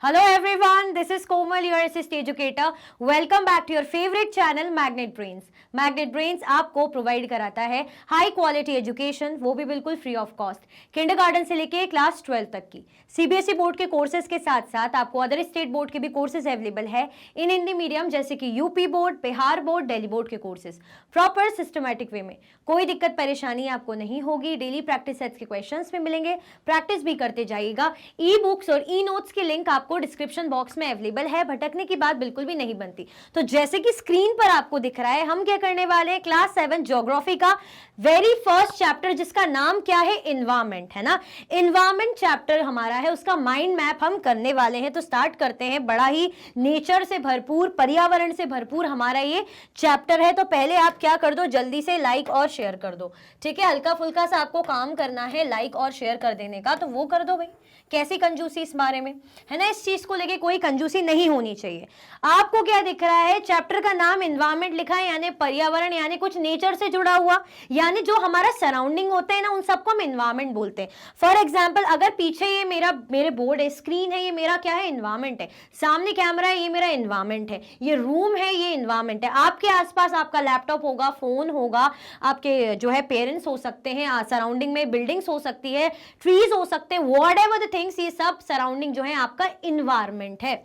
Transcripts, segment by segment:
Hello everyone, this is Komal, your assist educator. Welcome back to your favorite channel Magnet Brains. Magnet brains आपको provide कराता है high quality education, वो भी बिल्कुल free of cost, kindergarten से लेके class 12 तक की सीबीएसई बोर्ड के कोर्सेज के साथ साथ आपको अदर स्टेट बोर्ड के भी कोर्सेज अवेलेबल है इन हिंदी मीडियम, जैसे कि UP board, Bihar board, Delhi board के कोर्सेज प्रॉपर सिस्टमैटिक वे में। कोई दिक्कत परेशानी आपको नहीं होगी। डेली प्रैक्टिस सेट्स के क्वेश्चंस भी मिलेंगे, प्रैक्टिस भी करते जाइएगा। ई बुक्स और ई नोट्स की लिंक आपको डिस्क्रिप्शन बॉक्स में अवेलेबल है, भटकने की बात बिल्कुल भी नहीं बनती। तो जैसे कि स्क्रीन पर आपको दिख रहा है, हम क्या करने वाले हैं, क्लास 7 ज्योग्राफी का वेरी फर्स्ट चैप्टर, जिसका नाम क्या है, एनवायरमेंट, है ना। एनवायरमेंट चैप्टर हमारा है, उसका माइंड मैप हम करने वाले हैं। तो स्टार्ट करते हैं। बड़ा ही नेचर से भरपूर, पर्यावरण से भरपूर हमारा ये चैप्टर है। तो पहले आप क्या कर दो, जल्दी से लाइक और शेयर कर दो, ठीक है। हल्का फुल्का सा आपको काम करना है लाइक और शेयर कर देने का, तो वो कर दो भाई। कैसी कंजूसी इस बारे में, है ना, इस चीज को लेके कोई कंजूसी नहीं होनी चाहिए। आपको क्या दिख रहा है, चैप्टर का नाम एनवायरमेंट लिखा है, यानी पर्यावरण, यानी कुछ नेचर से जुड़ा हुआ, यानी जो हमारा सराउंडिंग होते हैं ना, उन सबको हम एनवायरमेंट बोलते हैं। फॉर एग्जाम्पल, अगर पीछे ये मेरे बोर्ड है, स्क्रीन है, ये मेरा क्या है, एनवायरमेंट है। सामने कैमरा है, ये मेरा एनवायरमेंट है। ये रूम है, ये एनवायरमेंट है। आपके आसपास आपका लैपटॉप होगा, फोन होगा, आपके जो है पेरेंट्स हो सकते हैं, सराउंडिंग में बिल्डिंग्स हो सकती है, ट्रीज हो सकते हैं, व्हाटएवर द थिंग्स, ये सब सराउंडिंग जो है आपका एनवायरमेंट है।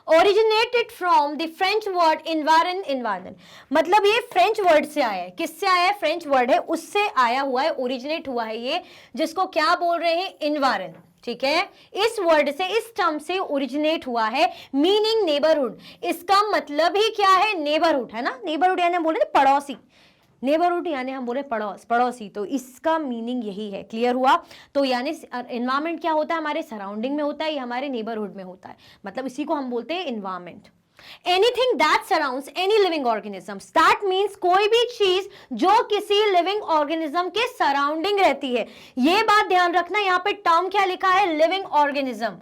Originated from the French word environ, मतलब ये फ्रेंच वर्ड से आया है। किससे आया है, फ्रेंच वर्ड है, उससे आया हुआ है, ओरिजिनेट हुआ है ये, जिसको क्या बोल रहे हैं, एनवायरन, ठीक है। इस वर्ड से, इस टर्म से ओरिजिनेट हुआ है, मीनिंग नेबरहुड। इसका मतलब ही क्या है, नेबरहुड, है ना। नेबरहुड यानी हम बोले पड़ोसी, नेबरहुड यानी हम बोले पड़ोसी, तो इसका मीनिंग यही है। क्लियर हुआ। तो यानी एनवायरमेंट क्या होता है, हमारे सराउंडिंग में होता है, ये हमारे नेबरहुड में होता है, मतलब इसी को हम बोलते हैं environment. Anything that surrounds any living organism, that means कोई भी चीज जो किसी लिविंग ऑर्गेनिज्म के सराउंडिंग रहती है। ये बात ध्यान रखना, यहां पे टर्म क्या लिखा है, लिविंग ऑर्गेनिज्म।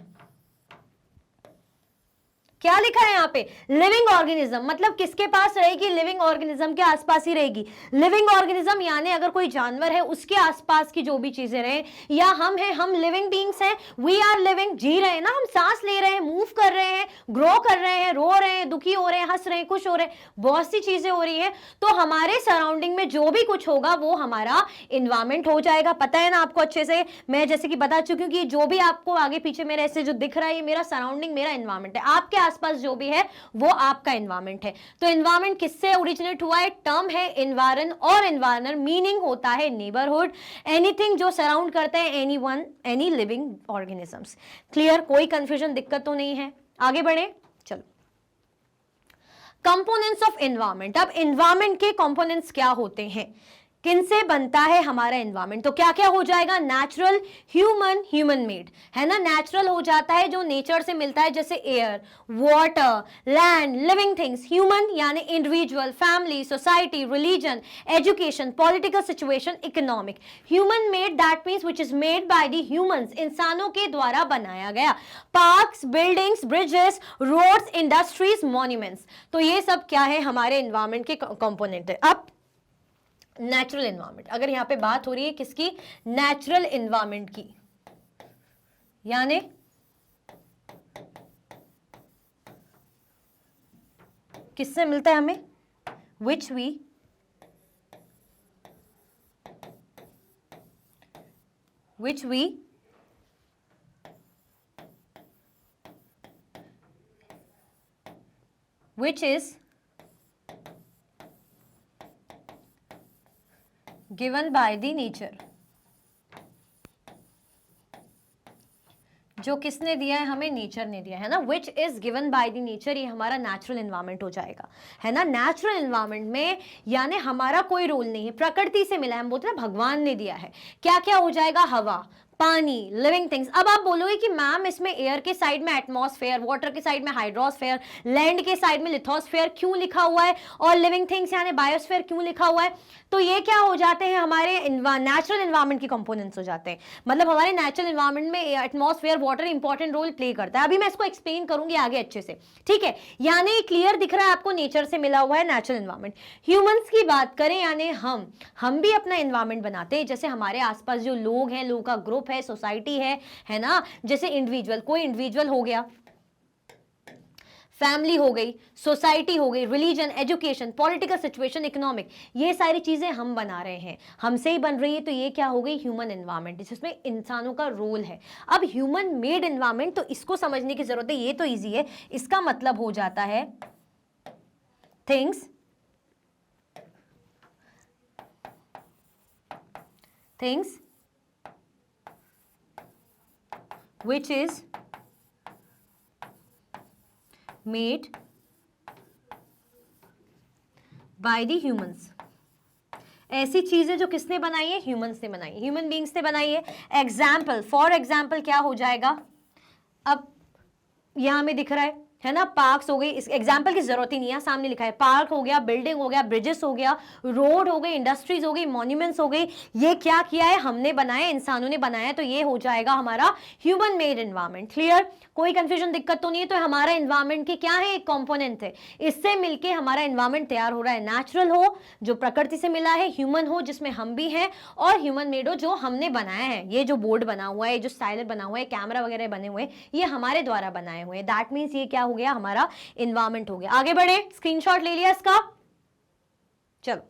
क्या लिखा है यहाँ पे, लिविंग ऑर्गेनिज्म, मतलब किसके पास रहेगी, लिविंग ऑर्गेनिज्म के आसपास ही रहेगी। लिविंग ऑर्गेनिज्म यानी अगर कोई जानवर है, उसके आसपास की जो भी चीजें रहे, या हम हैं, हम लिविंग बीइंग्स हैं, वी आर लिविंग, जी रहे हैं ना, हम सांस ले रहे हैं, मूव कर रहे हैं, ग्रो कर रहे हैं, रो रहे हैं, दुखी हो रहे हैं, हंस रहे हैं, खुश हो रहे हैं, बहुत सी चीजें हो रही है। तो हमारे सराउंडिंग में जो भी कुछ होगा वो हमारा एनवायरमेंट हो जाएगा। पता है ना आपको अच्छे से, मैं जैसे कि बता चुकी हूँ कि जो भी आपको आगे पीछे मेरे ऐसे जो दिख रहा है, ये मेरा सराउंडिंग, मेरा एनवायरमेंट है। आपके आसपास जो भी है वो आपका एनवायरमेंट है। तो एनवायरमेंट किससे ओरिजिनेट हुआ है, टर्म है एनवायरन, और एनवायरनर मीनिंग होता है नेबरहुड, एनीथिंग जो सराउंड करता है anyone, any living organisms. Clear, कोई कंफ्यूजन, दिक्कत तो नहीं है। आगे बढ़े, चलो। Components of environment. अब एनवायरमेंट के कंपोनेंट्स क्या होते हैं, किनसे बनता है हमारा एनवायरमेंट, तो क्या क्या हो जाएगा, नेचुरल, ह्यूमन मेड, है ना। नेचुरल हो जाता है जो नेचर से मिलता है, जैसे air, water, land, living things. Human यानी individual, family, society, religion, education, political situation, economic. Human made that means which is made by the humans, इंसानों के द्वारा बनाया गया। Parks, buildings, bridges, roads, industries, monuments, तो ये सब क्या है, हमारे एनवायरमेंट के कंपोनेंट है। अब नेचुरल एनवायरनमेंट, अगर यहां पे बात हो रही है किसकी, नेचुरल एनवायरनमेंट की, यानी किससे मिलता है हमें, which we which is given by the nature, जो किसने दिया है हमें, नेचर ने दिया है ना, which is given by the nature, ये हमारा नेचुरल एनवायरनमेंट हो जाएगा, है ना। नेचुरल एनवायरनमेंट में यानी हमारा कोई रोल नहीं है, प्रकृति से मिला है, हम बोलते हैं भगवान ने दिया है। क्या क्या हो जाएगा, हवा, पानी, लिविंग थिंग्स। अब आप बोलोगे कि मैम इसमें एयर के साइड में एटमॉस्फेयर, वाटर के साइड में हाइड्रोस्फेयर, लैंड के साइड में लिथोस्फेयर क्यों लिखा हुआ है, और लिविंग थिंग्स यानी बायोस्फेयर क्यों लिखा हुआ है। तो ये क्या हो जाते हैं, हमारे नेचुरल एनवायरनमेंट के कंपोनेंट्स हो जाते हैं। मतलब हमारे नेचुरल एनवायरनमेंट में atmosphere, water important role play करता है। अभी मैं इसको एक्सप्लेन करूंगी आगे अच्छे से, ठीक है। यानी क्लियर दिख रहा है आपको, नेचर से मिला हुआ है नेचुरल एनवायरनमेंट। ह्यूमंस की बात करें, यानी हम भी अपना एनवायरनमेंट बनाते हैं, जैसे हमारे आसपास जो लोग हैं, लोगों का ग्रुप है, सोसाइटी है ना। जैसे इंडिविजुअल, कोई इंडिविजुअल हो गया, फैमिली हो गई, सोसाइटी हो गई, religion, education, political situation, economic, ये सारी चीजें हम बना रहे हैं, हमसे ही बन रही है, तो ये क्या हो गई, ह्यूमन एनवायरनमेंट, जिसमें इंसानों का रोल है। अब ह्यूमन मेड एनवायरनमेंट, तो इसको समझने की जरूरत है, ये तो इजी है। इसका मतलब हो जाता है things which is made by the humans। ऐसी चीजें जो किसने बनाई है, ह्यूमंस ने बनाई है, ह्यूमन बींग्स ने बनाई है। एग्जाम्पल, फॉर एग्जाम्पल क्या हो जाएगा, अब यहां में दिख रहा है ना, पार्क्स हो गई, इस एग्जाम्पल की जरूरत ही नहीं है, सामने लिखा है, पार्क हो गया, बिल्डिंग हो गया, ब्रिजेस हो गया, रोड हो गई, इंडस्ट्रीज हो गई, मॉन्यूमेंट्स हो गई, ये क्या किया है, हमने बनाया, इंसानों ने बनाया, तो ये हो जाएगा हमारा ह्यूमन मेड एनवायरनमेंट। क्लियर, कोई कंफ्यूजन, दिक्कत तो नहीं है। तो हमारा एनवायरनमेंट की क्या है, एक कंपोनेंट है, इससे मिलके हमारा एनवायरनमेंट तैयार हो रहा है। नेचुरल हो, जो प्रकृति से मिला है, ह्यूमन हो, जिसमें हम भी हैं, और ह्यूमन मेड हो, जो हमने बनाया है। ये जो बोर्ड बना हुआ है, जो स्टाइलर बना हुआ है, कैमरा वगैरह बने हुए हैं, ये हमारे द्वारा बनाए हुए हैं। दैट मीन्स ये क्या हो गया, हमारा एनवायरनमेंट हो गया। आगे बढ़े, स्क्रीनशॉट ले लिया इसका, चलो।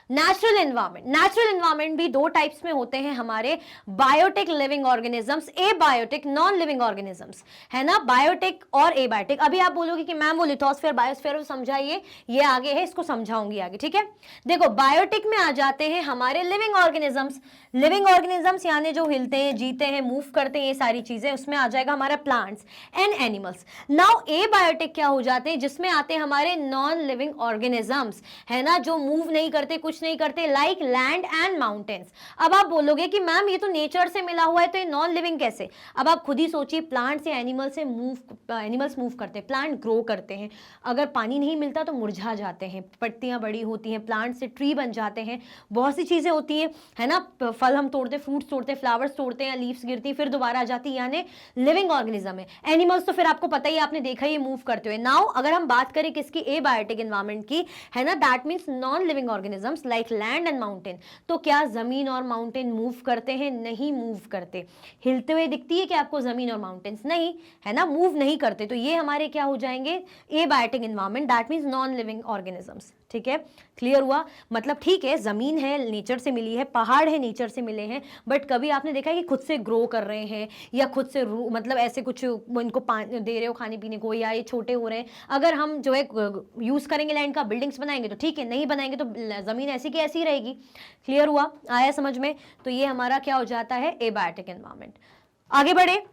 नेचुरल एनवायरनमेंट, नेचुरल एनवायरनमेंट भी दो टाइप्स में होते हैं हमारे, biotic living organisms, abiotic non living organisms, है ना, बायोटिक और एबायोटिक। अभी आप बोलोगे कि मैम वो लिथोस्फीयर बायोस्फीयर समझाइए, ये आगे है, इसको समझाऊंगी आगे, ठीक है। देखो, बायोटिक में आ जाते हैं हमारे लिविंग ऑर्गेनिजम्स, लिविंग ऑर्गेनिजम्स यानी जो हिलते हैं, जीते हैं, मूव करते हैं, ये सारी चीजें, उसमें आ जाएगा हमारा plants and animals. Now abiotic क्या हो जाते हैं, जिसमें आते हैं हमारे नॉन लिविंग ऑर्गेनिजम्स, है ना, जो मूव नहीं करते, कुछ नहीं करते, लाइक लैंड एंड माउंटेन्स। अब आप बोलोगे कि मैम ये तो नेचर से मिला हुआ है, तो ये नॉन लिविंग कैसे। अब आप खुद ही सोचिए, प्लांट्स या एनिमल से एनिमल्स मूव करते हैं, प्लांट ग्रो करते हैं, अगर पानी नहीं मिलता तो मुरझा जाते हैं, पत्तियां बड़ी होती हैं, प्लांट से ट्री बन जाते हैं, बहुत सी चीजें होती हैं, है ना, फल हम तोड़ते, फ्रूट्स तोड़ते, फ्लावर्स तोड़ते हैं, लीव्स गिरती, फिर दोबारा आ जाती, यानी लिविंग ऑर्गेनिज्म है। एनिमल्स तो फिर आपको पता ही, आपने देखा ही मूव करते हुए। नाउ अगर हम बात करें किसकी, एबायोटिक एनवायरनमेंट की, है ना, that means non living organisms like land and mountain. तो क्या जमीन और माउंटेन मूव करते हैं, नहीं मूव करते। हिलते हुए दिखती है कि आपको जमीन और माउंटेन्स, नहीं, है ना, मूव नहीं करते, तो ये हमारे क्या हो जाएंगे, abiotic environment, that means non living organisms. ठीक है, क्लियर हुआ, मतलब ठीक है, जमीन है, नेचर से मिली है, पहाड़ है, नेचर से मिले हैं, बट कभी आपने देखा है कि खुद से ग्रो कर रहे हैं, या खुद से मतलब ऐसे कुछ इनको दे रहे हो खाने पीने को, या ये छोटे हो रहे हैं। अगर हम जो है यूज करेंगे लैंड का, बिल्डिंग्स बनाएंगे तो ठीक है, नहीं बनाएंगे तो जमीन ऐसी की ऐसी रहेगी। क्लियर हुआ, आया समझ में। तो ये हमारा क्या हो जाता है, एबायोटिक एनवायरनमेंट। आगे बढ़े,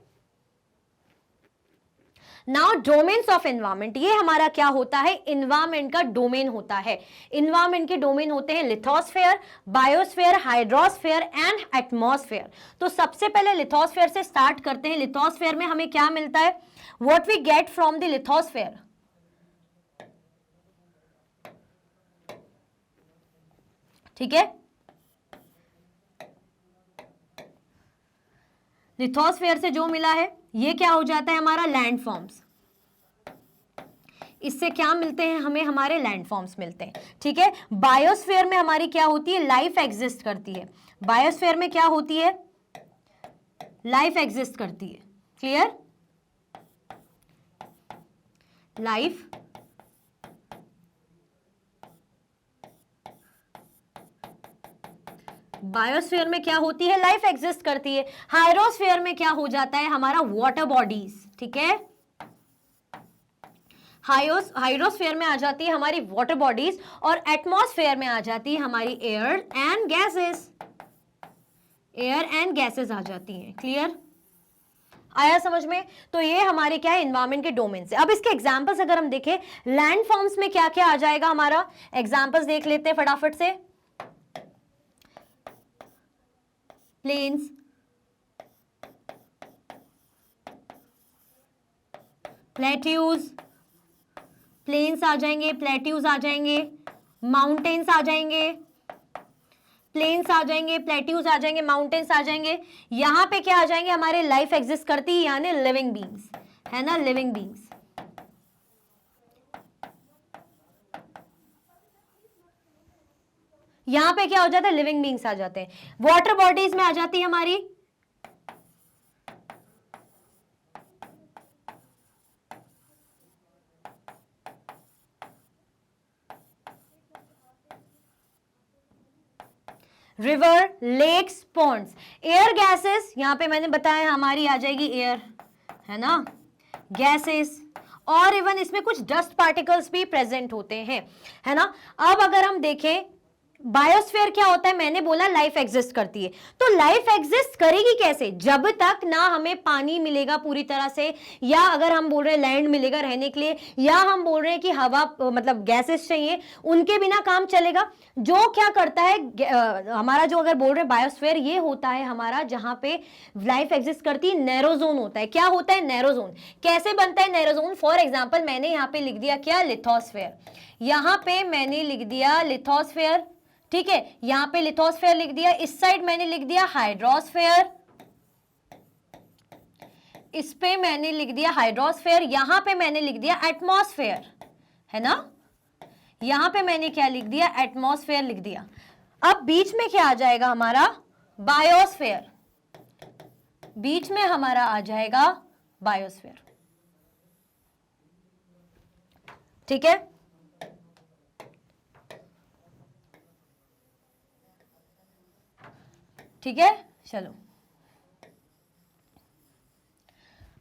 नाउ डोमेन्स ऑफ एनवायरनमेंट, ये हमारा क्या होता है, एनवायरनमेंट का डोमेन होता है। एनवायरनमेंट के डोमेन होते हैं lithosphere, biosphere, hydrosphere and atmosphere. तो सबसे पहले लिथोस्फेयर से स्टार्ट करते हैं। लिथोस्फेयर में हमें क्या मिलता है, what we get from the lithosphere, ठीक है। लिथोस्फेयर से जो मिला है, ये क्या हो जाता है, हमारा लैंडफॉर्म्स। इससे क्या मिलते हैं हमें, हमारे लैंडफॉर्म्स मिलते हैं, ठीक है। बायोस्फीयर में हमारी क्या होती है, लाइफ एग्जिस्ट करती है। बायोस्फीयर में क्या होती है, लाइफ एग्जिस्ट करती है। क्लियर, लाइफ बायोस्फीयर में क्या होती है, लाइफ एग्जिस्ट करती है। हाइड्रोस्फीयर में क्या हो जाता है, हमारा वाटर बॉडीज, ठीक है। हाइड्रोस्फीयर में आ जाती है हमारी वाटर बॉडीज, और एटमॉस्फेयर में आ जाती है हमारी air and gases, air and gases आ जाती हैं। क्लियर, आया समझ में। तो ये हमारे क्या है, एनवायरनमेंट के डोमेन से। अब इसके एग्जांपल्स अगर हम देखें, लैंड फॉर्म्स में क्या क्या आ जाएगा हमारा, एग्जांपल्स देख लेते हैं फटाफट से। प्लेन्स, प्लेट्यूज, प्लेन्स आ जाएंगे, प्लेट्यूज आ जाएंगे, माउंटेन्स आ जाएंगे, प्लेन्स आ जाएंगे, प्लेट्यूज आ जाएंगे, माउंटेन्स आ जाएंगे। यहां पे क्या आ जाएंगे, हमारे लाइफ एग्जिस्ट करती है, यानी लिविंग बीइंग्स, है ना, लिविंग बीइंग्स। यहां पे क्या हो जाता है, लिविंग बीइंग्स आ जाते हैं। वाटर बॉडीज में आ जाती है हमारी river, lakes, ponds. Air gases यहां पे मैंने बताया हमारी आ जाएगी एयर, है ना, गैसेस, और इवन इसमें कुछ डस्ट पार्टिकल्स भी प्रेजेंट होते हैं, है ना। अब अगर हम देखें बायोस्फीयर क्या होता है, मैंने बोला लाइफ एग्जिस्ट करती है, तो लाइफ एग्जिस्ट करेगी कैसे, जब तक ना हमें पानी मिलेगा पूरी तरह से, या अगर हम बोल रहे हैं लैंड मिलेगा रहने के लिए, या हम बोल रहे हैं कि हवा मतलब गैसेस चाहिए, उनके बिना काम चलेगा। जो क्या करता है हमारा जो अगर बोल रहे हैं बायोस्फीयर, ये होता है हमारा जहां पे लाइफ एग्जिस्ट करती है, नैरो जोन होता है। क्या होता है नैरो जोन, कैसे बनता है नैरो जोन, फॉर एग्जाम्पल मैंने यहाँ पे लिख दिया क्या, लिथोस्फेयर, यहां पे मैंने लिख दिया लिथोस्फेयर, ठीक है, यहां पे लिथोस्फेयर लिख दिया, इस साइड मैंने लिख दिया हाइड्रोस्फेयर, इस पे मैंने लिख दिया हाइड्रोस्फेयर, यहां पे मैंने लिख दिया एटमॉस्फेयर, है ना, यहां पे मैंने क्या लिख दिया, एटमॉस्फेयर लिख दिया। अब बीच में क्या आ जाएगा हमारा, बायोस्फेयर, बीच में हमारा आ जाएगा बायोस्फेयर, ठीक है। ठीक है, चलो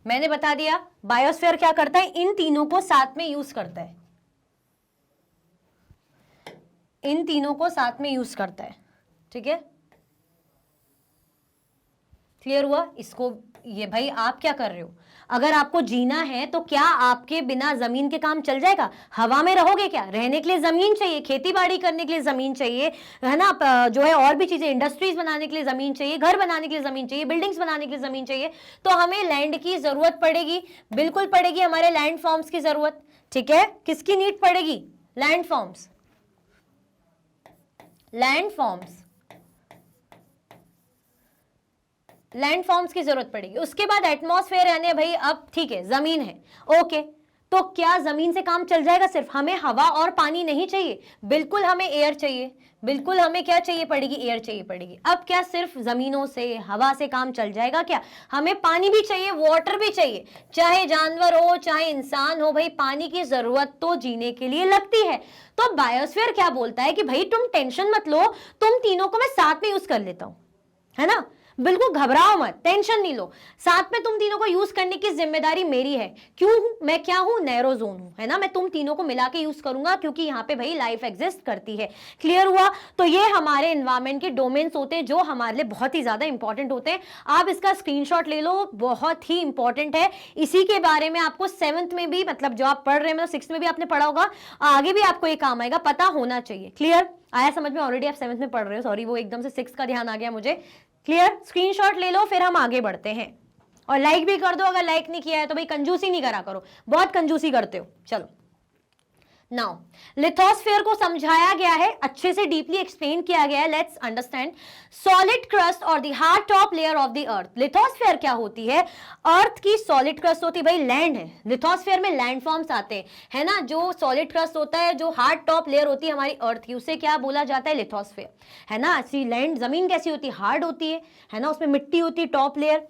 मैंने बता दिया बायोस्फीयर क्या करता है, इन तीनों को साथ में यूज करता है, इन तीनों को साथ में यूज करता है, ठीक है, क्लियर हुआ। इसको ये भाई आप क्या कर रहे हो, अगर आपको जीना है तो क्या आपके बिना जमीन के काम चल जाएगा, हवा में रहोगे क्या, रहने के लिए जमीन चाहिए, खेती बाड़ी करने के लिए जमीन चाहिए, है ना, जो है और भी चीजें, इंडस्ट्रीज बनाने के लिए जमीन चाहिए, घर बनाने के लिए जमीन चाहिए, बिल्डिंग्स बनाने के लिए जमीन चाहिए, तो हमें लैंड की जरूरत पड़ेगी, बिल्कुल पड़ेगी, हमारे लैंड फॉर्म्स की जरूरत, ठीक है, किसकी नीड पड़ेगी, land forms, land forms, land forms की जरूरत पड़ेगी। उसके बाद एटमॉस्फेयर, यानी भाई अब ठीक है जमीन है, ओके, तो क्या जमीन से काम चल जाएगा सिर्फ, हमें हवा और पानी नहीं चाहिए, बिल्कुल हमें एयर चाहिए, बिल्कुल हमें क्या चाहिए पड़ेगी, एयर चाहिए पड़ेगी। अब क्या सिर्फ जमीनों से हवा से काम चल जाएगा क्या, हमें पानी भी चाहिए, वाटर भी चाहिए, चाहे जानवर हो चाहे इंसान हो, भाई पानी की जरूरत तो जीने के लिए लगती है। तो बायोस्फीयर क्या बोलता है कि भाई तुम टेंशन मत लो, तुम तीनों को मैं साथ में यूज कर लेता हूं, है ना, बिल्कुल घबराओ मत, टेंशन नहीं लो, साथ में तुम तीनों को यूज करने की जिम्मेदारी मेरी है। क्यों, मैं क्या हूं, नैरो जोन हूं, है ना, मैं तुम तीनों को मिला के यूज करूंगा क्योंकि यहां पे भाई लाइफ एग्जिस्ट करती है। क्लियर हुआ। तो ये हमारे एनवायरमेंट के डोमेन्स होते हैं जो हमारे लिए बहुत ही ज्यादा इंपॉर्टेंट होते हैं। आप इसका स्क्रीनशॉट ले लो, बहुत ही इंपॉर्टेंट है। इसी के बारे में आपको 7th में भी, मतलब जो आप पढ़ रहे हैं, मतलब 6th में भी आपने पढ़ा होगा, आगे भी आपको ये काम आएगा, पता होना चाहिए। क्लियर आया समझ में, ऑलरेडी आप 7th में पढ़ रहे हो, सॉरी वो एकदम से 6th का ध्यान आ गया मुझे। क्लियर, स्क्रीनशॉट ले लो, फिर हम आगे बढ़ते हैं। और लाइक भी कर दो, अगर लाइक नहीं किया है तो भाई कंजूसी नहीं करा करो, बहुत कंजूसी करते हो। चलो नाउ लिथोस्फीयर को समझाया गया है, अच्छे से डीपली एक्सप्लेन किया गया है। लेट्स अंडरस्टैंड सॉलिड क्रस्ट और the hard top layer of the earth. Lithosphere क्या होती है, अर्थ की सॉलिड क्रस्ट होती है, भाई लैंड है, लिथोस्फीयर में लैंड फॉर्म्स आते हैं, है ना। जो सॉलिड क्रस्ट होता है, जो हार्ड टॉप लेयर होती है हमारी अर्थ की, उसे क्या बोला जाता है, लिथोस्फीयर, है ना। ऐसी लैंड, जमीन कैसी होती है, हार्ड होती है ना, उसमें मिट्टी होती है, top layer.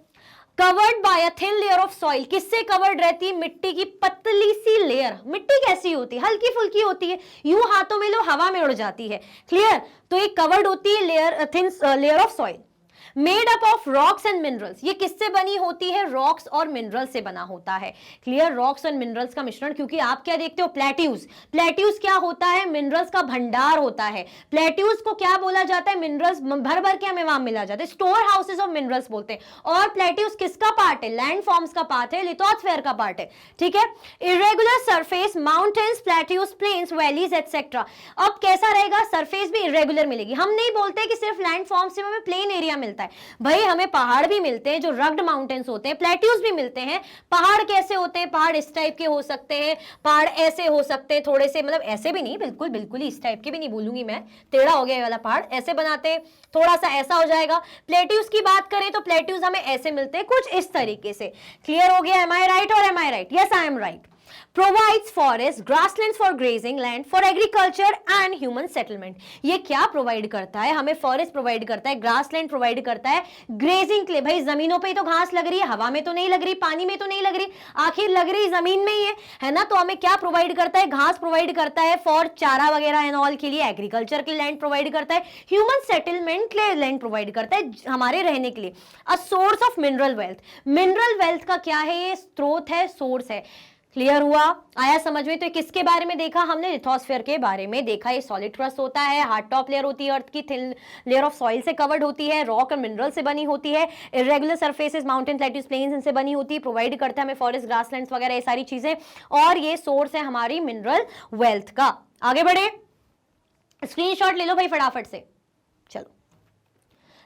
Covered by a thin layer of soil, किससे कवर्ड रहती है, मिट्टी की पतली सी लेयर। मिट्टी कैसी होती है, हल्की फुल्की होती है, यूं हाथों में लो हवा में उड़ जाती है। क्लियर, तो ये कवर्ड होती है layer, thin layer of soil. Made up of rocks and minerals, ये किससे बनी होती है, रॉक्स और मिनरल से बना होता है। क्लियर, रॉक्स और मिनरल्स का मिश्रण, क्योंकि आप क्या देखते हो, प्लेट्यूज, प्लेट्यूज क्या होता है, मिनरल्स का भंडार होता है। प्लेट्यूज को क्या बोला जाता है, मिनरल्स भर भर के हमें वहां मिला जाता है, स्टोर हाउसेज ऑफ मिनरल्स बोलते हैं। और प्लेट्यूज किसका पार्ट है, लैंड फॉर्म्स का पार्ट है, लिथोस्फीयर का पार्ट है। ठीक है, irregular surface, mountains, plateaus, plains, valleys etcetera. अब कैसा रहेगा, सरफेस भी इरेगुलर मिलेगी। हम नहीं बोलते कि सिर्फ लैंड फॉर्म्स से हमें प्लेन एरिया मिलता है, भाई हमें पहाड़ भी मिलते हैं, जो रग्ड माउंटेन्स होते हैं, प्लेट्यूज भी मिलते हैं। पहाड़ कैसे होते हैं, पहाड़ इस टाइप के हो सकते हैं, पहाड़ ऐसे हो सकते हैं, थोड़े से, मतलब ऐसे भी नहीं, बिल्कुल बिल्कुल ही इस टाइप के भी नहीं बोलूंगी मैं, टेढ़ा हो गया ये वाला पहाड़, ऐसे बनाते हैं, थोड़ा सा ऐसा हो जाएगा। प्लेट्यूज की बात करें तो प्लेट्यूज हमें ऐसे मिलते हैं, कुछ इस तरीके से। क्लियर हो गया, एम आई राइट और am I right, yes I am right. Provides forest grassland for grazing land for agriculture and human settlement. ये क्या प्रोवाइड करता है हमें? फॉरेस्ट प्रोवाइड करता है, ग्रासलैंड प्रोवाइड करता है ग्रेजिंग के लिए। भाई जमीनों पे ही तो घास लग रही है, हवा में तो नहीं लग रही, पानी में तो नहीं लग रही, आखिर लग रही जमीन में ही है ना। तो हमें क्या प्रोवाइड करता है? घास प्रोवाइड करता है फॉर चारा वगैरह एंड ऑल के लिए, एग्रीकल्चर के लैंड प्रोवाइड करता है, ह्यूमन सेटलमेंट के लिए लैंड प्रोवाइड करता है हमारे रहने के लिए। A source of mineral wealth, mineral wealth का क्या है? ये स्रोत है, सोर्स है। क्लियर हुआ? आया समझ में? तो किसके बारे में देखा हमने? लिथोस्फीयर के बारे में देखा। ये सॉलिड क्रस्ट होता है, हार्ड टॉप लेयर होती है अर्थ की, थिन लेयर ऑफ सॉइल से कवर्ड होती है, रॉक और मिनरल से बनी होती है, irregular surfaces mountain plateaus plains इनसे बनी होती है, प्रोवाइड करता है हमें फॉरेस्ट ग्रासलैंड्स वगैरह ये सारी चीजें, और ये सोर्स है हमारी मिनरल वेल्थ का। आगे बढ़े, स्क्रीनशॉट ले लो भाई फटाफट से। चलो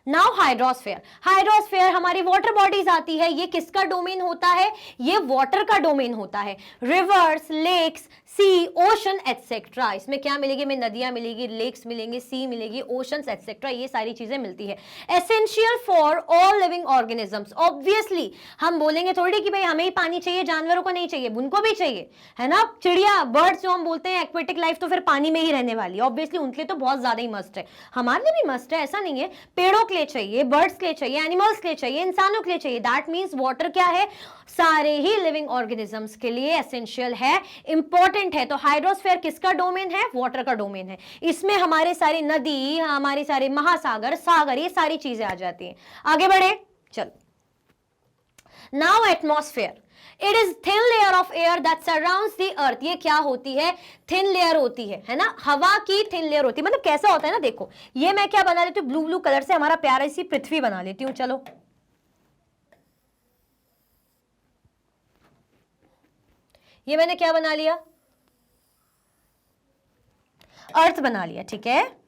नाउ हाइड्रोस्फीयर, हाइड्रोस्फीयर हमारी वाटर बॉडीज आती है। ये किसका डोमेन होता है? ये वाटर का डोमेन होता है। रिवर्स, लेक्स, सी, ओशन एटसेट्रा, इसमें क्या मिलेगी? में नदियां मिलेगी, लेक्स मिलेंगे, सी मिलेगी, ओशंस एटसेट्रा, ये सारी चीजें मिलती है। Essential for all living organisms. Obviously हम बोलेंगे थोड़ी कि भाई हमें ही पानी चाहिए, जानवरों को नहीं चाहिए, उनको भी चाहिए, है ना। चिड़िया, बर्ड्स जो हम बोलते हैं एक्वेटिक लाइफ, तो फिर पानी में ही रहने वाली है, ऑब्वियसली उनके लिए तो बहुत ज्यादा ही मस्ट है, हमारे लिए भी मस्ट है, ऐसा नहीं है। पेड़ों के लिए चाहिए, बर्ड्स के लिए चाहिए, एनिमल्स के लिए चाहिए, इंसानों के लिए चाहिए। दैट मीन्स वाटर क्या है? सारे ही लिविंग ऑर्गेनिजम्स के लिए एसेंशियल है, इंपॉर्टेंट है। तो हाइड्रोस्फीयर किसका डोमेन है? वाटर का डोमेन है। इसमें हमारे सारी नदी, हमारे सारे महासागर, सागर, ये सारी चीजें आ जाती हैं। आगे बढ़े, चलो। Now atmosphere, it is thin layer of air that surrounds the earth. ये क्या होती है? थिन लेयर होती है ना, हवा की थिन लेयर होती है। मतलब कैसा होता है ना, देखो ये मैं क्या बना लेती हूँ, ब्लू ब्लू कलर से हमारा प्यारा सी पृथ्वी बना लेती हूँ। चलो ये मैंने क्या बना लिया? अर्थ बना लिया, ठीक है।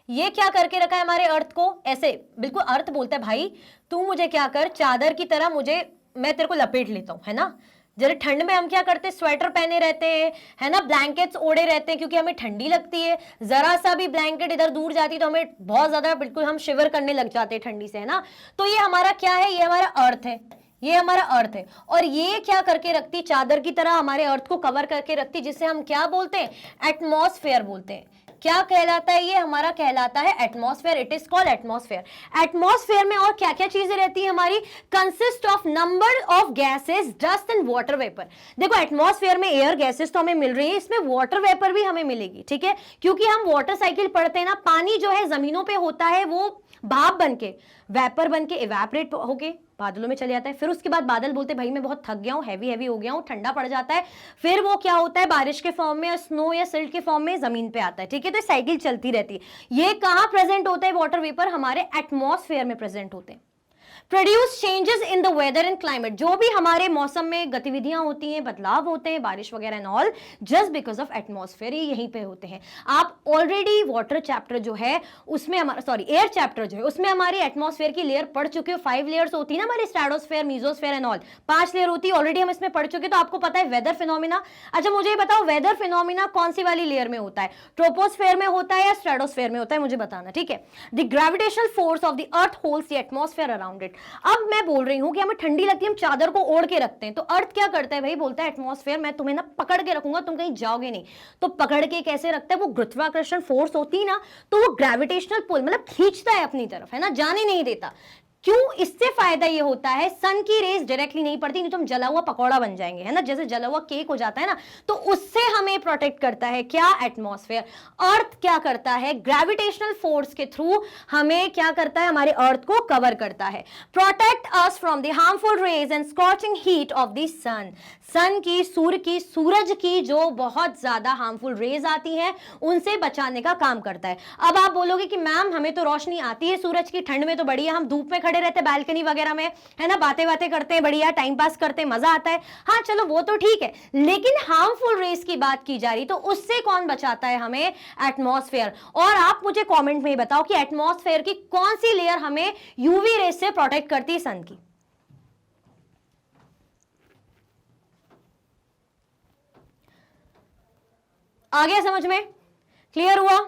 ये क्या करके रखा है हमारे अर्थ को? ऐसे बिल्कुल अर्थ बोलता है भाई तू मुझे क्या कर, चादर की तरह मुझे, मैं तेरे को लपेट लेता हूं, है ना। जरा ठंड में हम क्या करते हैं? स्वेटर पहने रहते हैं, है ना, ब्लैंकेट्स ओढ़े रहते हैं क्योंकि हमें ठंडी लगती है। जरा सा भी ब्लैंकेट इधर दूर जाती तो हमें बहुत ज्यादा बिल्कुल हम शिवर करने लग जाते हैं ठंडी से, है ना। तो ये हमारा क्या है? ये हमारा अर्थ है, ये हमारा अर्थ है। और ये क्या करके रखती? चादर की तरह हमारे अर्थ को कवर करके रखती, जिसे हम क्या बोलते हैं? एटमॉस्फेयर बोलते हैं। क्या कहलाता है? ये हमारा कहलाता है atmosphere. It is called atmosphere. Atmosphere में और क्या क्या चीजें रहती है हमारी? Consist of number of gases, dust and water vapour. देखो एटमॉस्फेयर में एयर गैसेस तो हमें मिल रही है, इसमें वाटर वेपर भी हमें मिलेगी, ठीक है। क्योंकि हम वाटर साइकिल पढ़ते हैं ना, पानी जो है जमीनों पे होता है वो भाप बनके, वेपर बनके इवेपोरेट होके बादलों में चले जाता है। फिर उसके बाद बादल बोलते हैं भाई मैं बहुत थक गया हूं, हैवी हैवी हो गया हूं, ठंडा पड़ जाता है। फिर वो क्या होता है? बारिश के फॉर्म में, स्नो या सिल्ट के फॉर्म में जमीन पे आता है, ठीक है। तो साइकिल चलती रहती है। ये कहां प्रेजेंट होता है? वाटर वेपर हमारे एटमॉस्फेयर में प्रेजेंट होते हैं। Produce changes in the weather and climate, जो भी हमारे मौसम में गतिविधियां होती हैं, बदलाव होते हैं, बारिश वगैरह and all, just because of atmosphere, ये यहीं पे होते हैं। आप ऑलरेडी वाटर चैप्टर जो है उसमें हमारा, सॉरी एयर चैप्टर जो है उसमें हमारी एटमॉस्फेयर की लेयर पढ़ चुके हो। 5 लेयर्स होती है ना हमारी, stratosphere, mesosphere and all, 5 layer होती है, ऑलरेडी हम इसमें पढ़ चुके। तो आपको पता है वेदर फिनोमिना। अच्छा मुझे ये बताओ वेदर फिनोमिना कौन सी वाली लेयर में होता है? ट्रोपोस्फेयर में होता है या स्ट्रेटोस्फेयर में होता है? मुझे बताना, ठीक है। The gravitational force of the earth holds the atmosphere around it. अब मैं बोल रही हूं कि हमें ठंडी लगती है, हम चादर को ओढ़ के रखते हैं, तो अर्थ क्या करता है भाई? बोलता है एटमॉस्फेयर मैं तुम्हें ना पकड़ के रखूंगा, तुम कहीं जाओगे नहीं। तो पकड़ के कैसे रखता है? वो गुरुत्वाकर्षण फोर्स होती है ना, तो वो ग्रेविटेशनल पुल मतलब खींचता है अपनी तरफ, है ना, जाने नहीं देता। क्यों? इससे फायदा ये होता है सन की रेज डायरेक्टली नहीं पड़ती, नहीं तो हम जला हुआ पकौड़ा बन जाएंगे, है ना, जैसे जला हुआ केक हो जाता है ना। तो उससे हमें प्रोटेक्ट करता है क्या? एटमॉस्फेयर। अर्थ क्या करता है? ग्रेविटेशनल फोर्स के थ्रू हमें क्या करता है? हमारे अर्थ को कवर करता है। Protect us from the harmful rays and scorching heat of the sun. Sun की, सूर्य की, सूरज की जो बहुत ज्यादा हार्मफुल रेज आती हैं उनसे बचाने का काम करता है। अब आप बोलोगे कि मैम हमें तो रोशनी आती है सूरज की, ठंड में तो बढ़िया हम धूप में खड़े रहते हैं बालकनी वगैरह में, है ना, बातें बातें करते हैं, बढ़िया टाइम पास करते हैं, मजा आता है। हाँ चलो वो तो ठीक है, लेकिन हार्मफुल रेस की बात की जा रही तो उससे कौन बचाता है हमें? एटमॉस्फेयर। और आप मुझे कमेंट में बताओ कि एटमॉस्फेयर की कौन सी लेयर हमें यूवी रेस से प्रोटेक्ट करती है सन की? आ गया समझ में? क्लियर हुआ?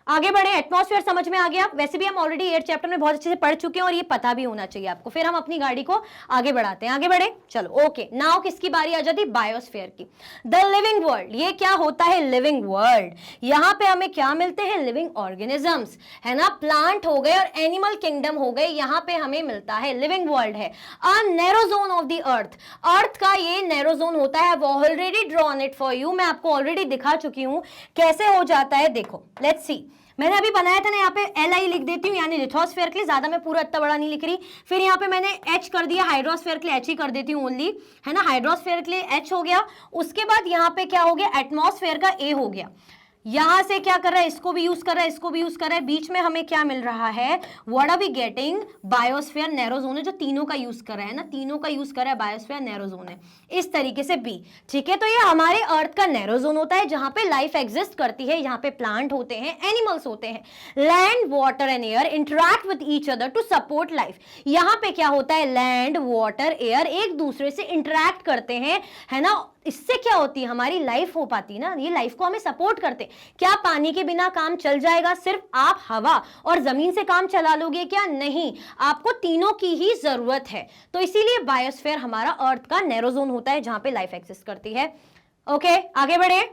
आगे बढ़े, एटमॉस्फेयर समझ में आ गया। वैसे भी हम ऑलरेडी 8 चैप्टर में बहुत अच्छे से पढ़ चुके हैं और ये पता भी होना चाहिए आपको। फिर हम अपनी गाड़ी को आगे बढ़ाते हैं, आगे बढ़े, चलो ओके। नाउ किसकी बारी आ जाती है? बायोस्फीयर की। द लिविंग वर्ल्ड, ये क्या होता है? Living world. यहां पे हमें क्या मिलते हैं? लिविंग ऑर्गेनिजम्स, है ना, प्लांट हो गए और एनिमल किंगडम हो गए, यहां पे हमें मिलता है लिविंग वर्ल्ड है। A narrow zone of the earth, earth का ये नैरो जोन होता है। Already drawn it for you, मैं आपको ऑलरेडी दिखा चुकी हूं कैसे हो जाता है। देखो लेट्स सी, मैंने अभी बनाया था ना, यहाँ पे Li लिख देती हूँ, यानी लिथोस्फेयर के लिए, ज्यादा मैं पूरा इतना बड़ा नहीं लिख रही। फिर यहाँ पे मैंने H कर दिया, हाइड्रोस्फेयर के लिए H ही कर देती हूँ ओनली, है ना। हाइड्रोस्फेयर के लिए H हो गया। उसके बाद यहाँ पे क्या हो गया? एटमॉस्फेयर का A हो गया। यहां से क्या कर रहा है? इसको भी यूज कर रहा है, इसको भी यूज कर रहा है। बीच में हमें क्या मिल रहा है? What are we getting? Biosphere narrow zone है, जो तीनों का यूज कर रहा है ना, तीनों का यूज कर रहा है, बायोस्फीयर नैरो जोन है। इस तरीके से बी, ठीक है। तो ये हमारे अर्थ का नैरो जोन होता है, जहां पे लाइफ एग्जिस्ट करती है। यहाँ पे प्लांट होते हैं, एनिमल्स होते हैं। Land, water and air interact with each other to support life. यहाँ पे क्या होता है? लैंड, वाटर, एयर एक दूसरे से इंटरैक्ट करते हैं, है ना। इससे क्या होती है? हमारी लाइफ हो पाती ना, ये लाइफ को हमें सपोर्ट करते। क्या पानी के बिना काम चल जाएगा? सिर्फ आप हवा और जमीन से काम चला लोगे क्या? नहीं, आपको तीनों की ही जरूरत है। तो इसीलिए बायोस्फीयर हमारा अर्थ का नैरो जोन होता है, जहां पे लाइफ एग्जिस्ट करती है। ओके, आगे बढ़े।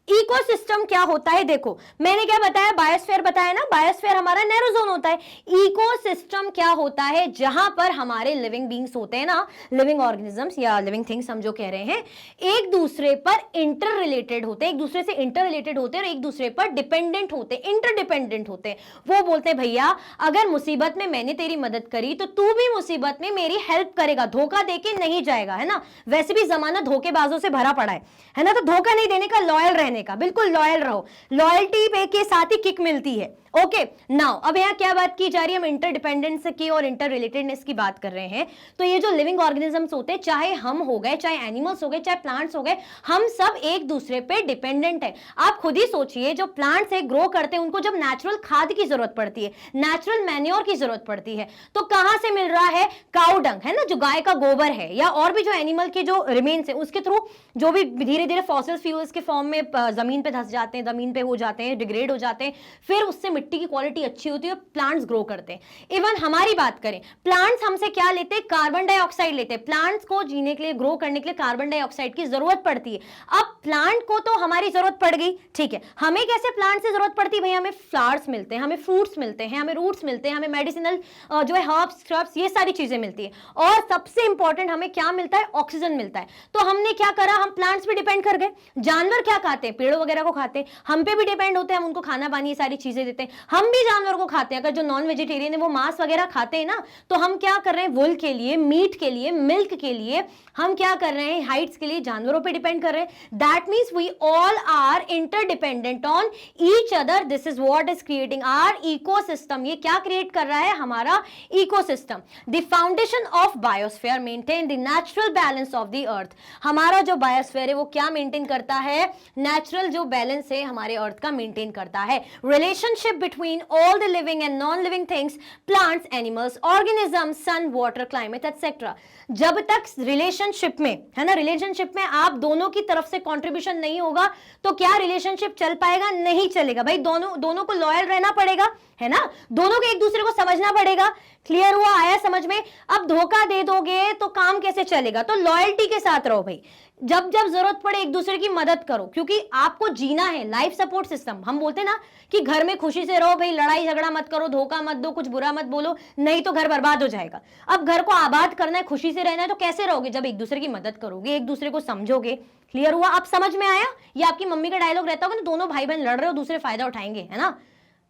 इकोसिस्टम क्या होता है? देखो मैंने क्या बताया? बायोस्फीयर बताया ना, बायोस्फीयर हमारा नैरो जोन होता है। इकोसिस्टम क्या होता है? जहां पर हमारे लिविंग बींग्स होते हैं ना, लिविंग ऑर्गेनिजम्स या लिविंग थिंग्स हम जो कह रहे हैं, एक दूसरे पर इंटर रिलेटेड होते हैं, एक दूसरे से इंटर रिलेटेड होते हैं और एक दूसरे पर डिपेंडेंट होते हैं, इंटरडिपेंडेंट होते हैं। वो बोलते हैं भैया अगर मुसीबत में मैंने तेरी मदद करी तो तू भी मुसीबत में मेरी हेल्प करेगा, धोखा देके नहीं जाएगा, है ना। वैसे भी जमाना धोखेबाजों से भरा पड़ा है ना। तो धोखा नहीं देने का, लॉयल रहने का, बिल्कुल लॉयल रहो। लॉयल्टी पे के साथ ही किक मिलती है। ओके नाउ, अब यहाँ क्या बात की जा रही है? हम इंटरडिपेंडेंस की और इंटर रिलेटेडनेस की बात कर रहे हैं। तो ये जो लिविंग ऑर्गेनिजम्स होते हैं, चाहे हम हो गए, चाहे एनिमल्स हो गए, चाहे प्लांट्स हो गए, हम सब एक दूसरे पे डिपेंडेंट है। आप खुद ही सोचिए, जो प्लांट्स है ग्रो करते हैं, उनको जब नेचुरल खाद की जरूरत पड़ती है, नेचुरल मैन्योर की जरूरत पड़ती है, तो कहां से मिल रहा है? काउ डंग, है ना, जो गाय का गोबर है, या और भी जो एनिमल के जो रिमेन्स है, उसके थ्रू जो भी धीरे धीरे फॉसिल फ्यूल्स के फॉर्म में जमीन पे धस जाते हैं, जमीन पे हो जाते हैं, डिग्रेड हो जाते हैं, फिर उससे मिट्टी की क्वालिटी अच्छी होती है और प्लांट्स ग्रो करते हैं। इवन हमारी बात करें, प्लांट्स हमसे क्या लेते हैं? कार्बन डाइऑक्साइड लेते हैं। प्लांट्स को जीने के लिए, ग्रो करने के लिए कार्बन डाइऑक्साइड की जरूरत पड़ती है। अब प्लांट को तो हमारी जरूरत पड़ गई, ठीक है, हमें कैसे प्लांट से जरूरत पड़ती है? भैया हमें फ्लावर्स मिलते हैं, हमें फ्रूट्स मिलते हैं, हमें रूट्स मिलते हैं, हमें मेडिसिनल जो है हर्ब्स, श्रब्स, ये सारी चीजें मिलती है। और सबसे इंपॉर्टेंट हमें क्या मिलता है? ऑक्सीजन मिलता है। तो हमने क्या करा? हम प्लांट्स पे डिपेंड कर गए। जानवर क्या खाते हैं? पेड़ों वगैरह को खाते हैं, हम पे भी डिपेंड होते हैं, हम उनको खाना पानी ये सारी चीजें देते हैं। हम भी जानवर को खाते हैं। अगर जो नॉन वेजिटेरियन है वो मांस वगैरह खाते हैं ना, तो हम क्या कर रहे हैं? वुल के लिए, मीट के लिए, मिल्क के लिए हम क्या कर रहे हैं? हाइट्स के लिए जानवरों पे डिपेंड कर रहे हैं। That means we all are interdependent on each other. This is what is creating our ecosystem. ये क्या क्रिएट कर रहा है? हमारा ecosystem. The foundation of biosphere maintain the natural balance of the earth. हमारा जो बायोस्फीयर है वो क्या मेंटेन करता है? नेचुरल जो बैलेंस है हमारे अर्थ का मेंटेन करता है। Relationship between all the living and non living things, plants, animals, organisms, sun, water, climate etcetera. जब तक रिलेशनशिप में, है ना, रिलेशनशिप में आप दोनों की तरफ से कंट्रीब्यूशन नहीं होगा तो क्या रिलेशनशिप चल पाएगा? नहीं चलेगा भाई। दोनों को लॉयल रहना पड़ेगा, है ना, दोनों को एक दूसरे को समझना पड़ेगा। क्लियर हुआ? आया समझ में? अब धोखा दे दोगे तो काम कैसे चलेगा? तो लॉयल्टी के साथ रहो भाई। जब जब जरूरत पड़े एक दूसरे की मदद करो, क्योंकि आपको जीना है। लाइफ सपोर्ट सिस्टम, हम बोलते ना कि घर में खुशी से रहो भाई, लड़ाई झगड़ा मत करो, धोखा मत दो, कुछ बुरा मत बोलो, नहीं तो घर बर्बाद हो जाएगा। अब घर को आबाद करना है, खुशी से रहना है, तो कैसे रहोगे? जब एक दूसरे की मदद करोगे, एक दूसरे को समझोगे। क्लियर हुआ? अब समझ में आया? ये आपकी मम्मी का डायलॉग रहता होगा ना, दोनों भाई बहन लड़ रहे हो, दूसरे फायदा उठाएंगे, है ना।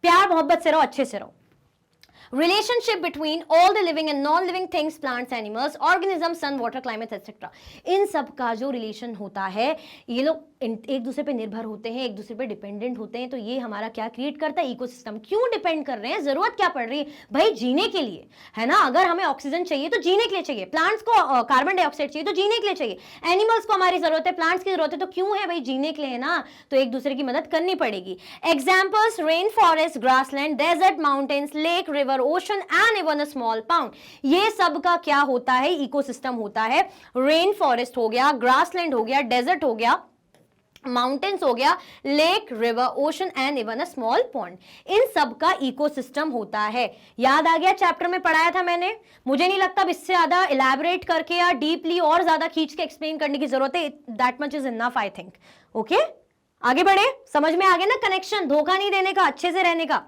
प्यार मोहब्बत से रहो, अच्छे से रहो। Relationship between all the living and non-living things, plants, animals, organisms, sun, water, climate, etc. इन सब का जो रिलेशन होता है, ये लोग एक दूसरे पे निर्भर होते हैं, एक दूसरे पे डिपेंडेंट होते हैं। तो ये हमारा क्या क्रिएट करता है? इकोसिस्टम। क्यों डिपेंड कर रहे हैं? जरूरत क्या पड़ रही है भाई? जीने के लिए, है ना। अगर हमें ऑक्सीजन चाहिए तो जीने के लिए चाहिए, प्लांट्स को कार्बन डाइऑक्साइड चाहिए तो जीने के लिए चाहिए, एनिमल्स को हमारी जरूरत है, प्लांट्स की जरूरत है, तो क्यों है भाई? जीने के लिए, है ना। तो एक दूसरे की मदद करनी पड़ेगी। Examples: rain forest, grassland, desert, mountains, lake, river, ocean and even a small pound. ये सब का क्या होता है? इकोसिस्टम होता है। रेन फॉरेस्ट हो गया, ग्रासलैंड हो गया, डेजर्ट हो गया, माउंटेन्स हो गया, lake, river, ocean and even a small pond, इन सब का इकोसिस्टम होता है। याद आ गया, चैप्टर में पढ़ाया था मैंने। मुझे नहीं लगता अब इससे ज्यादा इलैबोरेट करके या डीपली और ज्यादा खींच के एक्सप्लेन करने की जरूरत है। That much is enough I think. Okay, आगे बढ़े, समझ में आ गया ना कनेक्शन, धोखा नहीं देने का, अच्छे से रहने का।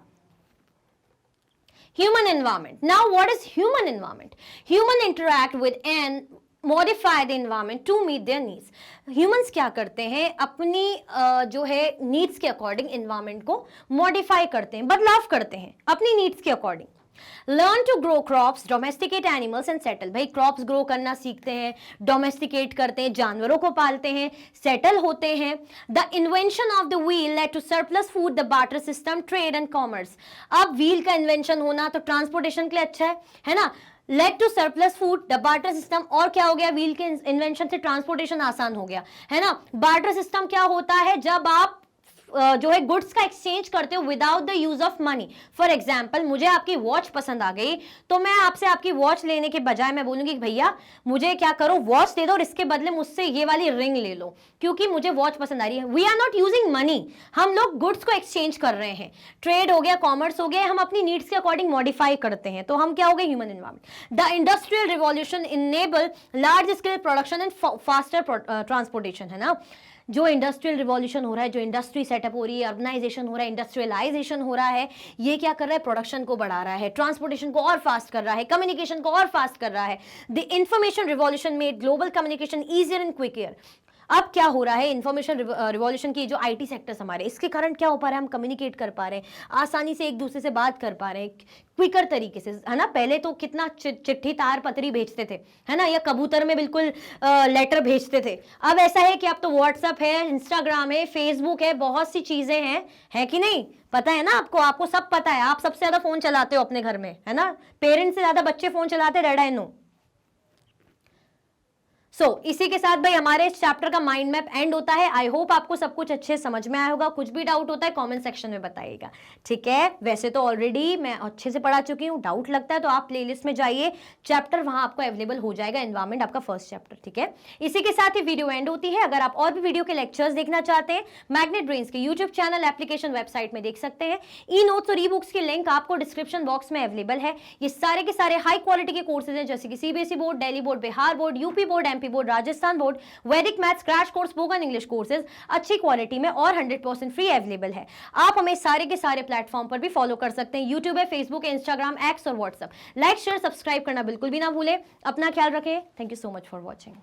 Human environment. Now, what is human environment? Human interact with and modify the environment to meet their needs. Humans क्या करते हैं, अपनी जो है needs के according environment को modify करते हैं, बदलाव करते हैं अपनी needs के according. Learn to grow crops, domesticate animals and settle. भाई क्रॉप्स ग्रो करना सीखते हैं, डोमेस्टिकेट करते हैं, जानवरों को पालते हैं, सेटल होते हैं। The invention of the wheel led to surplus food, the barter system, trade and commerce. अब व्हील का इन्वेंशन होना तो ट्रांसपोर्टेशन के लिए अच्छा है ना। Led to surplus food, the barter system, और क्या हो गया, व्हील के इन्वेंशन से ट्रांसपोर्टेशन आसान हो गया, है ना। बार्टर सिस्टम क्या होता है, जब आप जो है गुड्स का एक्सचेंज करते हो without the use of money. For example, मुझे आपकी वॉच पसंद आ गई तो मैं आपसे आपकी वॉच लेने के बजाय मैं बोलूंगी कि भैया मुझे क्या करो, वॉच दे दो और इसके बदले मुझसे ये वाली रिंग ले लो, क्योंकि मुझे वॉच पसंद आ रही है। We are not using money, हम लोग गुड्स को एक्सचेंज कर रहे हैं। ट्रेड हो गया, कॉमर्स हो गया, हम अपनी नीड्स के अकॉर्डिंग मॉडिफाई करते हैं, तो हम क्या हो गए, human environment. The industrial revolution enable large scale production and faster transportation, है ना। जो इंडस्ट्रियल रिवॉल्यूशन हो रहा है, जो इंडस्ट्री सेटअप हो रही है, अर्बनाइजेशन हो रहा है, इंडस्ट्रियलाइजेशन हो रहा है, ये क्या कर रहा है, प्रोडक्शन को बढ़ा रहा है, ट्रांसपोर्टेशन को और फास्ट कर रहा है, कम्युनिकेशन को और फास्ट कर रहा है। The information revolution made global communication easier and quicker. अब क्या हो रहा है, इंफॉर्मेशन रिवॉल्यूशन की जो आईटी सेक्टर्स हमारे, इसके कारण क्या हो पा रहा है, हम कम्युनिकेट कर पा रहे हैं, आसानी से एक दूसरे से बात कर पा रहे हैं, क्विकर तरीके से, है ना। पहले तो कितना चिट्ठी तार पत्री भेजते थे, है ना, या कबूतर में बिल्कुल लेटर भेजते थे। अब ऐसा है कि अब तो व्हाट्सएप है, इंस्टाग्राम है, फेसबुक है, बहुत सी चीजें हैं, है कि नहीं, पता है ना आपको, आपको सब पता है, आप सबसे ज्यादा फोन चलाते हो अपने घर में, है ना। पेरेंट्स से ज्यादा बच्चे फोन चलाते, डेड आई नो। इसी के साथ भाई हमारे इस चैप्टर का माइंड मैप एंड होता है। आई होप आपको सब कुछ अच्छे समझ में आया होगा। कुछ भी डाउट होता है कमेंट सेक्शन में बताइएगा, ठीक है। वैसे तो ऑलरेडी मैं अच्छे से पढ़ा चुकी हूँ, डाउट लगता है तो आप प्लेलिस्ट में जाइए, चैप्टर वहां आपको अवेलेबल हो जाएगा, एनवायरमेंट आपका फर्स्ट चैप्टर, ठीक है। इसी के साथ ही वीडियो एंड होती है। अगर आप और भी वीडियो के लेक्चर्स देखना चाहते हैं, मैग्नेट ब्रेन्स के यूट्यूब चैनल, एप्लीकेशन, वेबसाइट में देख सकते हैं। ई नोट्स और ई बुक्स की लिंक आपको डिस्क्रिप्शन बॉक्स में अवेलेबल है। ये सारे के सारे हाई क्वालिटी के कोर्सेज हैं, जैसे कि CBSE board, Delhi board, Bihar board, UP board, MP board, Rajasthan board, Vedic maths, crash course, spoken English courses अच्छी क्वालिटी में और 100% फ्री अवेलेबल है। आप हमें सारे के सारे प्लेटफॉर्म पर भी फॉलो कर सकते हैं, यूट्यूब है, फेसबुक है, इंस्टाग्राम, एक्स और व्हाट्सएप। लाइक, शेयर, सब्सक्राइब करना बिल्कुल भी ना भूले। अपना ख्याल रखें। Thank you so much for watching.